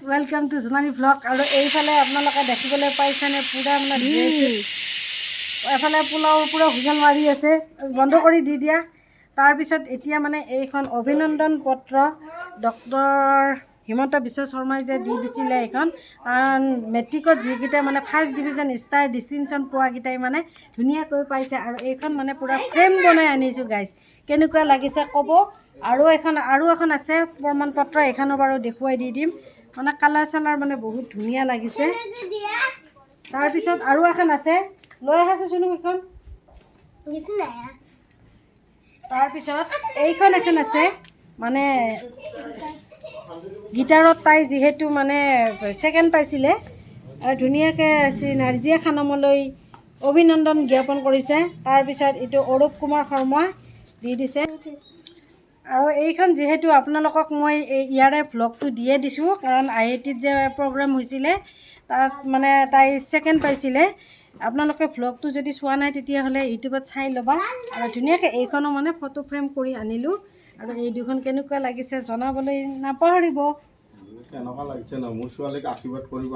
Welcome to Jonali blog. আৰু এইফালে আপোনালোকে দেখিবলৈ পাইছেনে পুৰা মানে এফালে পোলাও পুৰা হুইচেল মাৰি আছে, বন্ধ কৰি দি দিয়া। তাৰপিছত এতিয়া মানে এইখন অভিনন্দন পত্ৰ ডক্টৰ হিমন্ত বিশ্ব শৰ্মাই যে দি দিছিলে এইখন, মেট্ৰিকত যিকেইটা মানে ফাৰ্ষ্ট ডিভিজন ষ্টাৰ ডিষ্টিংশ্যন পোৱাকেইটাই মানে ধুনীয়াকৈ পাইছে। আৰু এইখন মানে পূৰা ফ্ৰেম বনাই আনিছোঁ গাইজ, কেনেকুৱা লাগিছে ক'ব। আৰু এখন আছে প্ৰমাণ পত্ৰ, এইখনো বাৰু দেখুৱাই দি দিম। মানে কালাৰ চালাৰ মানে বহুত ধুনীয়া লাগিছে। তাৰপিছত আৰু এখন আছে, লৈ আহাচোন চুনু এইখন। তাৰপিছত এইখন এখন আছে, মানে গীটাৰত তাই যিহেতু মানে ছেকেণ্ড পাইছিলে, আৰু ধুনীয়াকৈ শ্ৰী নাৰ্জীয়ে খানমলৈ অভিনন্দন জ্ঞাপন কৰিছে। তাৰপিছত এইটো অৰূপ কুমাৰ শৰ্মাই দি দিছে। আৰু এইখন যিহেতু আপোনালোকক মই ইয়াৰে ভ্লগটো দিয়ে দিছোঁ, কাৰণ IITত যে প্ৰগ্ৰাম হৈছিলে তাত মানে তাই ছেকেণ্ড পাইছিলে। আপোনালোকে ভ্লগটো যদি চোৱা নাই তেতিয়াহ'লে ইউটিউবত চাই ল'বা। আৰু ধুনীয়াকৈ এইখনো মানে ফটো ফ্ৰেম কৰি আনিলোঁ। আৰু এই দুখন কেনেকুৱা লাগিছে জনাবলৈ নাপাহৰিব। কেনেকুৱা লাগিছে ন, মোৰ ছোৱালীক আশীৰ্বাদ কৰিব।